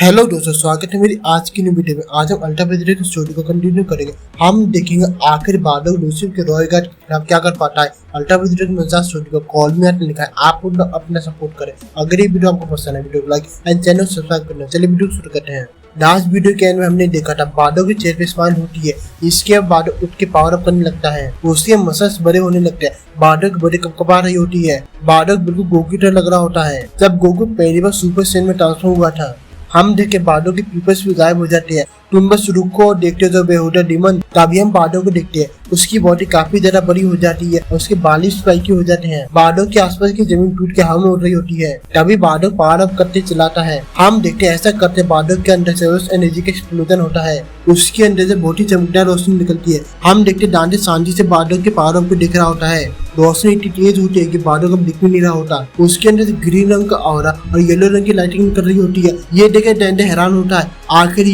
Hello दोस्तों, स्वागत है मेरी आज की न्यू वीडियो में। आज हम अल्ट्रा वेदर की स्टोरी को कंटिन्यू करेंगे। हम देखेंगे आखिर बादल लूसिफ के रॉय गार्ड क्या कर पाता है। अल्ट्रा वेदर की मजेदार स्टोरी को कॉल में लिखा है। आप लोग अपना सपोर्ट करें। अगर ये वीडियो आपको पसंद है, वीडियो को लाइक एंड चैनल सब्सक्राइब करना। चलिए वीडियो शुरू करते हैं। लास्ट वीडियो के एंड में हमने देखा था बादल के चेहरे पे स्माइल होती है। इसके बाद बादल उठ के पावर अप करने लगता है। उसके मसल्स बड़े होने लगते हैं। बादल बड़े कपकपा रही होती है। बादल बिल्कुल गोकू की तरह लग रहा होता है। जब गोकू पहली बार सुपर सैयन में ट्रांसफॉर्म हुआ था, हम देखे बादल की पीपल्स भी गायब हो जाती है। तुम बस रुको और देखते हो जो बेहुदा डिमन। तभी हम बादल को देखते हैं। उसकी बॉडी काफी ज्यादा बड़ी हो जाती है और उसके बाल स्पाइकी हो जाते हैं। बादल के आसपास की जमीन टूट के हवा में उड़ रही होती है। तभी बादल पावर अप करते चलाता है। हम देखते हैं ऐसा करते बादल के अंदर से उस एनर्जी का एक्सप्लोजन होता है। उसके अंदर से बहुत ही चमकदार रोशनी निकलती है। हम देखते डांडे शांति से बादल के पावर अप को देख रहा होता है। रोशनी इतनी तेज होती है कि बादल को दिख भी नहीं रहा होता। उसके अंदर से ग्रीन रंग का ऑरा और येलो रंग की लाइटिंग निकल रही होती है। ये देखे डांडे हैरान होता है। आखिर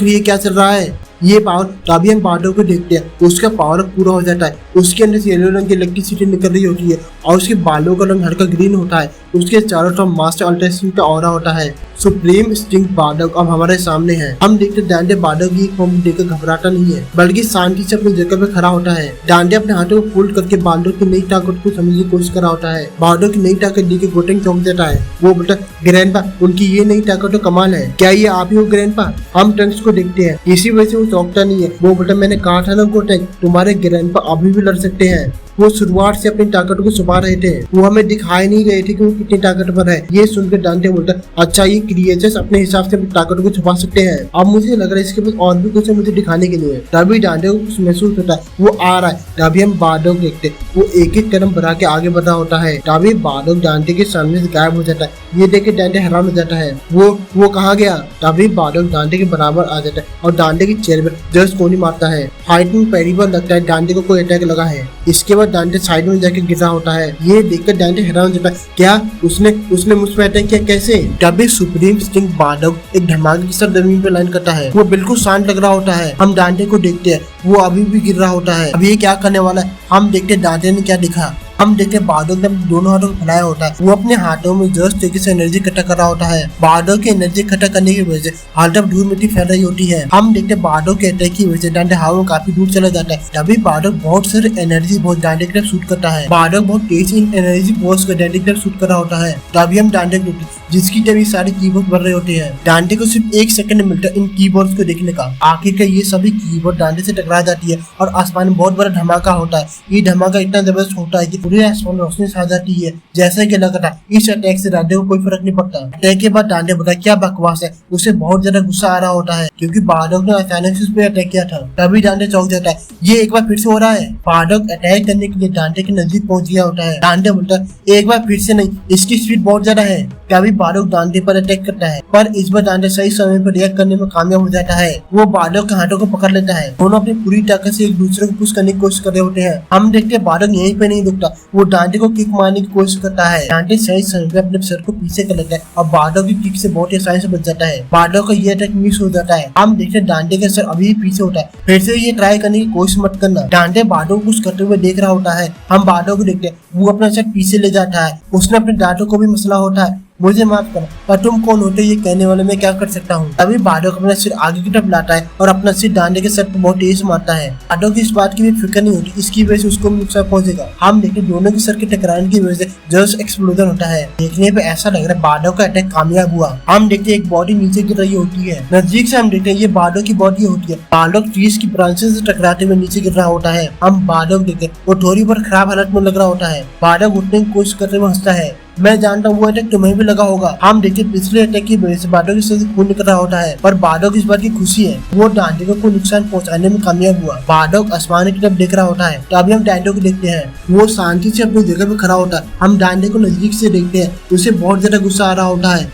ये क्या चल रहा है। ये पावर तभी हम बादल को देखते हैं। उसका पावर पूरा हो जाता है। उसके अंदर से येलो रंग की इलेक्ट्रिसिटी निकल रही होती है और उसके बालों का रंग हल्का ग्रीन होता है। उसके चारों तरफ मास्टर अल्ट्रास्टिंग का ऑरा होता है। सुप्रीम स्टिंग बादल अब हमारे सामने है। हम देखते डांडे बादल की फॉर्म देखकर घबराता नहीं है, बल्कि शांति से अपनी जगह पे खड़ा होता है। डांडे अपने हाथों को फोल्ड करके बादल की नई ताकत को समझने की कोशिश कर रहा होता है। बादल की नई ताकत देख के गोटेंग चौंक देता है। वो बोलता ग्रैंडपा, उनकी ये नई ताकत तो कमाल है। क्या ये आप ही हो ग्रैंडपा? हम ट्रंक्स को देखते हैं। इसी वजह से वो चौंकता नहीं है। वो बोलता मैंने कहा था ना गोटेंग, तुम्हारे ग्रैंडपा अभी भी लड़ सकते हैं। वो शुरुआत से अपनी ताकत को छुपा रहे थे। वो हमें दिखाई नहीं रहे थे कि वो कितनी ताकतवर है। ये सुनकर डांटे बोलता अच्छा, ये क्रिएचर्स अपने हिसाब से अपनी ताकत को छुपा सकते हैं। अब मुझे लग रहा है इसके पास और भी कुछ है मुझे दिखाने के लिए। तभी डांटे को कुछ महसूस होता है। वो आ रहा है। तभी हम बादल को देखते। वो एक एक कदम बढ़ा के आगे बढ़ रहा होता है। तभी बादल डांटे के सामने से गायब हो जाता है। ये देख के डांटे हैरान हो जाता है। वो कहाँ गया? तभी बादल डांटे के बराबर आ जाता है और डांटे के चेहरे पर जस्ट कोनी मारता है। फाइट में पहली बार लगता है डांटे को कोई अटैक लगा है। इसके बाद डांटे साइड में जाके गिरा होता है। ये देखकर डांटे हैरान हो जाता है। क्या उसने मुझ पर अटैक किया? कैसे? तभी सुप्रीम स्टिंग बादल एक धमाके के साथ जमीन पे लैंड करता है। वो बिल्कुल शांत लग रहा होता है। हम डांटे को देखते हैं। वो अभी भी गिर रहा होता है। अब ये क्या करने वाला है? हम देखते डांटे ने क्या दिखा। हम देखते बादल ने दोनों हाथों को फैलाया होता है। वो अपने हाथों में जस्ट तरीके से एनर्जी इकट्ठा कर रहा होता है। बादल की एनर्जी इकट्ठा करने की वजह से हर तरफ धूल मिट्टी फैल रही होती है। हम देखते बादल के अटैक की वजह से डांटे हवा में काफी दूर चला जाता है। तभी बादल बहुत सारी एनर्जी बहुत डांटे की तरफ शूट करता है। बादल बहुत तेज एनर्जी फोर्स कर डांटे की तरफ शूट कर रहा होता है। तभी हम डांटे को जिसकी जब ये सारे कीबोर्ड बढ़ रहे होते हैं। डांटे को सिर्फ 1 सेकंड मिलता है इन कीबोर्ड्स को देखने का। आखिरकार ये सभी कीबोर्ड डांटे से टकरा जाती है और आसमान में बहुत बड़ा धमाका होता है। ये धमाका इतना जबरदस्त होता है कि पूरे आसमान में रोशनी छा जाती है। जैसा कि लगा था इस अटैक से डांटे को कोई फर्क नहीं पड़ता। अटैक के बाद डांटे बोला क्या बकवास है। उसे बहुत ज्यादा गुस्सा आ रहा होता है क्योंकि बादल ने अचानक से उस पर अटैक किया था। तभी डांटे चौंक जाता है। ये एक बार फिर से हो रहा है। बादल अटैक करने के लिए डांटे के नजदीक पहुंच गया होता है। डांटे बोलता है एक बार फिर से नहीं, इसकी स्पीड बहुत ज्यादा है। तभी बादल डांटे पर अटैक करता है, पर इस बार डांटे सही समय पर रिएक्ट करने में कामयाब हो जाता है। वो बादल के हाथों को पकड़ लेता है। दोनों अपनी पूरी ताकत से एक दूसरे को पुश करने की कोशिश कर रहे होते हैं। हम देखते हैं बादल यहीं पे नहीं रुकता। वो डांटे को किक मारने की कोशिश करता है। डांटे सही समय पे अपने सर को पीछे कर लेता है और बादल की किक से बहुत आसानी से बच जाता है। बादल का ये अटैक मिस हो जाता है। हम देखते हैं डांटे का सर अभी पीछे होता है। फिर से ये ट्राई करने की कोशिश मत करना। डांटे बादल को कुछ करते हुए देख रहा होता है। हम बादल को देखते हैं। वो अपना सर पीछे ले जाता है। उसने अपने दांतों को भी मसला होता है। मुझे माफ करना, पर तुम कौन होते ये कहने वाले मैं क्या कर सकता हूँ। तभी बादल अपना सिर आगे की तरफ लाता है और अपना सिर डांडे के सर पर बहुत तेज मारता है। बादल की इस बात की भी फिक्र नहीं होती, इसकी वजह से उसको नुकसान पहुंचेगा। हम देखते दोनों के सर के टकराने की वजह से जस्ट एक्सप्लोजन होता है। देखने पे ऐसा लग रहा है बादल का अटैक कामयाब हुआ। हम देखते एक बॉडी नीचे गिर रही होती है। नजदीक से हम देखते हैं ये बादल की बॉडी होती है। बादल ट्रीज की ब्रांचेस से टकराते हुए नीचे गिर रहा होता है। हम बादल देखते वो थोड़ी बहुत खराब हालत में लग रहा होता है। बादल उठने की कोशिश करते हुए हंसता है। मैं जानता हूँ वो अटैक तुम्हें भी लगा होगा। हम देखते पिछले अटैक की वजह से बादल के सर से खून निकल रहा होता है, पर बादल की इस बात की खुशी है। वो डांटे को कोई नुकसान पहुंचाने में कामयाब हुआ। बादल आसमान की तरफ देख रहा होता है। तभी हम डांटे को देखते हैं। वो शांति से अपनी जगह पे खड़ा होता है। हम डांटे को नजदीक से देखते हैं। उसे बहुत ज्यादा गुस्सा आ रहा होता है।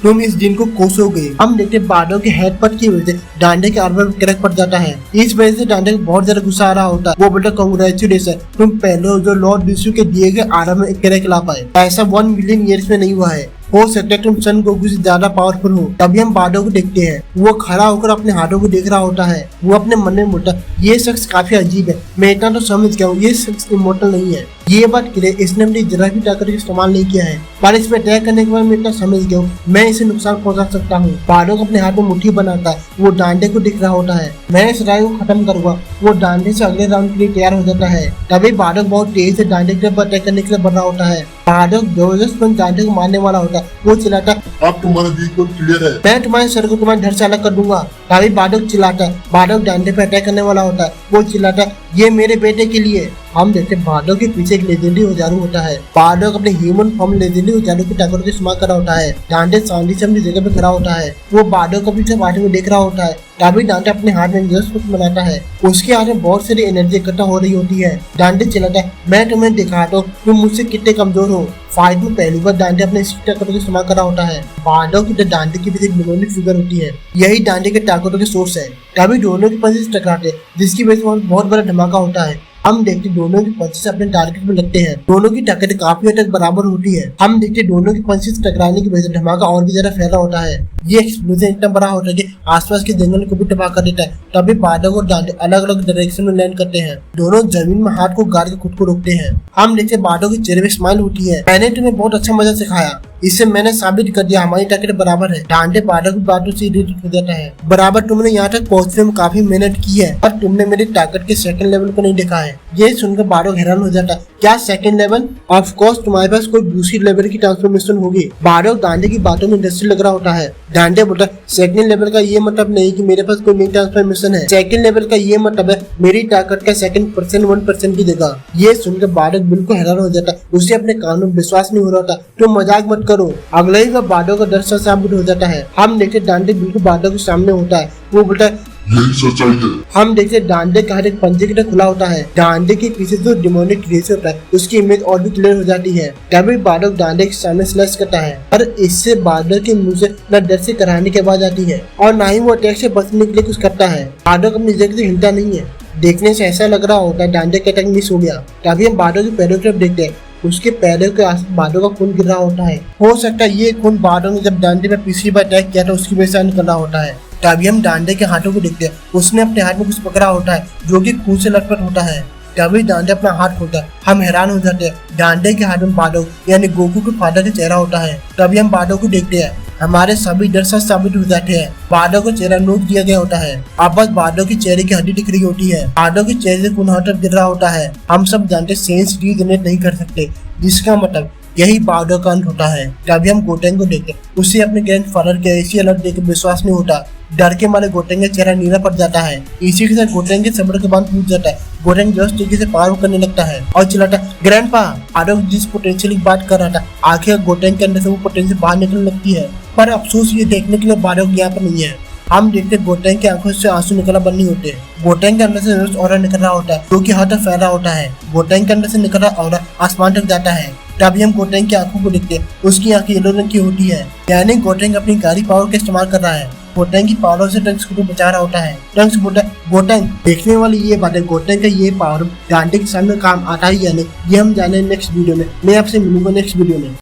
तुम इस दिन को कोसोगे। हम देखते बादल के हेड पट की वजह से डांटे के आर्मर में क्रैक पड़ जाता है। इस वजह से डांटे को बहुत ज्यादा गुस्सा आ रहा होता है। वो बोलता कांग्रेचुलेशन, तुम पहले जो लॉर्ड डिस्यू के दिए गए आर्मर में क्रैक ला पाए। ऐसा 1 मिलियन ईयर्स में नहीं हुआ है। हो सकता है तुम सन गोकू से ज्यादा पावरफुल हो। तभी हम बाडो को देखते हैं, वो खड़ा होकर अपने हाथों को देख रहा होता है। वो अपने मन में बोलता है, ये शख्स काफी अजीब है, मैं इतना तो समझ गया हूँ, ये शख्स इमोर्टल नहीं है। ये बात क्लियर, इसने अपनी जरा भी ताकत का इस्तेमाल नहीं किया है, पर इस पे अटैक करने के बाद मैं इतना समझ गया हूँ, मैं इसे नुकसान पहुंचा सकता हूँ। बाडो अपने हाथ में मुट्ठी बनाता है, वो डांडे को दिख रहा होता है, मैं इस राय को खत्म करूंगा। वो डांडे से अगले राउंड के लिए तैयार हो जाता है। तभी बाडो बहुत तेज से डांडे के ऊपर अटैक करने के लिए बढ़ रहा होता है। बाडो जबरदस्त डांडे को मारने वाला होता है। वो चिल्लाता है, अब तुम्हारा वीक पॉइंट क्लियर है, मैं तुम्हारे सर को तुम्हारे धड़ से अलग कर दूंगा। तभी बाडो चिल्लाता है, बाडो डांडे पे अटैक करने वाला होता है। वो चिल्लाता है, ये मेरे बेटे के लिए। हम देखते हैं बाडो के पीछे एक लेजेंडरी औजारू होता है। बाडो अपने ह्यूमन फॉर्म लेजेंडरी औजारू की ताकत को इस्तेमाल कर रहा होता है। डांडे शांति से अपनी जगह पे खड़ा होता है। वो बाडो को पीछे बाडो को देख रहा होता है। तभी डांडे अपने हाथ में जस्ट कुछ बनाता है, उसके हाथ में बहुत सारी एनर्जी इकट्ठा हो रही होती है। डांडे चिल्लाता है, मैं तुम्हें दिखाता हूँ तुम मुझसे कितने कमजोर हो। फाइट में पहली बार डांडे अपने ताकतों को इस्तेमाल कर रहा होता है। बाडो की डांडे के पीछे एक निगोनिक फिगर होती है, यही डांडे के ताकतों के सोर्स है। तभी दोनों के पंचेस टकराते, जिसकी वजह से बहुत बड़ा धमाका होता है। हम देखते दोनों की पंचेस अपने टारगेट में लगते हैं। दोनों की ताकत काफी हद तक बराबर होती है। हम देखते दोनों की पंचेस टकराने की वजह से धमाका और भी ज्यादा फैला होता है। ये एक्सप्लोजन इतना बड़ा होता है कि आसपास के जंगल को भी तबाह कर देता है। तभी बाडो और डांडे अलग अलग डायरेक्शन में लैंड करते हैं। दोनों जमीन में हाथ को गाड़ के खुद को रोकते हैं। हम देखते बाडो के चेहरे में स्माइल होती है, मैंने तुम्हें बहुत अच्छा मजा सिखाया, इससे मैंने साबित कर दिया हमारी ताकत बराबर है। डांडे बाडो की बातों से इरिटेट हो जाता है, बराबर तुमने यहाँ तक पहुँचने में काफी मेहनत की है, पर तुमने मेरी ताकत के सेकंड लेवल को नहीं देखा है। ये सुनकर बाडो हैरान हो जाता है, क्या सेकंड लेवल? ऑफ कोर्स तुम्हारे पास कोई दूसरी लेवल की ट्रांसफॉर्मेशन होगी। बाडो डांडे की बातों में इंटरेस्टेड लग रहा होता है। डांडे बोलता है, सेकंड लेवल का ये मतलब नहीं कि मेरे पास कोई नई ट्रांसफॉर्मेशन है, सेकंड लेवल का ये मतलब है मेरी ताकत का सेकंड परसेंट 1% की जगह। ये सुनकर बाडो बिल्कुल हैरान हो जाता है, उसे अपने कानों में विश्वास नहीं हो रहा था। तुम मजाक मत करो। अगले ही बाडो का डर साबित हो जाता है। हम देखते डांडे बिल्कुल बाडो के सामने होता है। वो बोलता है, यही सच्चाई है। हम देखते डांडे का हाथ एक पंजे की तरह खुला होता है। डांडे के पीछे जो डिमोनिक रेस होता है उसकी इमेज और भी क्लियर हो जाती है। तभी बाडो डांडे के सामने स्लैश करता है, पर इससे बाडो के मुंह से न डर से कराने की आवाज आती है और न ही वो अटैक से बचने के लिए कुछ करता है। बाडो अपनी जगह से हिलता नहीं है। देखने से ऐसा लग रहा होता है डांडे का अटैक मिस हो गया। तभी हम बाडो के पैरों की तरफ देखते हैं, उसके पैरों के आसपास बाडो का खून गिर रहा होता है। हो सकता है ये खून बाडो ने जब डांडे पर पिछली बार अटैक किया था उसकी वजह से निकल रहा होता है। तभी हम डांडे के हाथों को देखते हैं, उसने अपने हाथ में कुछ पकड़ा होता है जो कि खून से लटपट होता है। तभी डांडे अपना हाथ खोलता है, हम हैरान हो जाते हैं। डांडे के हाथ में बाडो यानी गोकू के फादर का चेहरा होता है। तभी हम बाडो को देखते हैं, हमारे सभी डर सच साबित हो जाते हैं। बाडो को चेहरा नोट दिया गया होता है, अब बस बाडो की चेहरे की हड्डी दिख रही होती है। बाडो के चेहरे से खून हटकर गिर रहा होता है। हम सब जानते सेंस रीजनरेट नहीं कर सकते, जिसका मतलब यही बाडो का अंत होता है। तभी हम गोटेंग को देखते, उसे अपने ग्रैंडफादर के ऐसी अलर्ट देकर विश्वास नहीं होता। डर के मारे गोटेंग का चेहरा नीला पड़ जाता है। इसी के साथ गोटेंग के सब्र के बांध टूट जाता है। गोटेंग जस्ट तरीके से पार करने लगता है और चिल्लाता है, ग्रैंडपा। बाडो जिस पोटेंशियल की बात कर रहा था, आखिर गोटेंग के अंदर से वो पोटेंशियल बाहर निकलने लगती है, पर अफसोस ये देखने के लिए बाडो यहाँ पर नहीं है। हम देखते गोटेंग की आंखों से आंसू निकलना बंद नहीं होते। गोटेंग के अंदर से रोज ऑरा निकल रहा होता है जो कि हर तरफ फैल रहा होता है। गोटेंग के अंदर से निकल रहा ऑरा आसमान तक जाता है। तभी हम गोटेंग की आंखों को देखते, उसकी आंखें येलो रंग की होती है, यानी गोटेंग अपनी गाड़ी पावर का इस्तेमाल कर रहा है। गोटेंग की पावर से ट्रंक्स को बचा रहा होता है। ट्रंक्स बोलता है, गोटेंग देखने वाली ये बात है, गोटेंग का ये पावर डांडे के सामने काम आता ही या नहीं, ये हम जाने नेक्स्ट वीडियो में। मैं आपसे मिलूंगा नेक्स्ट वीडियो में।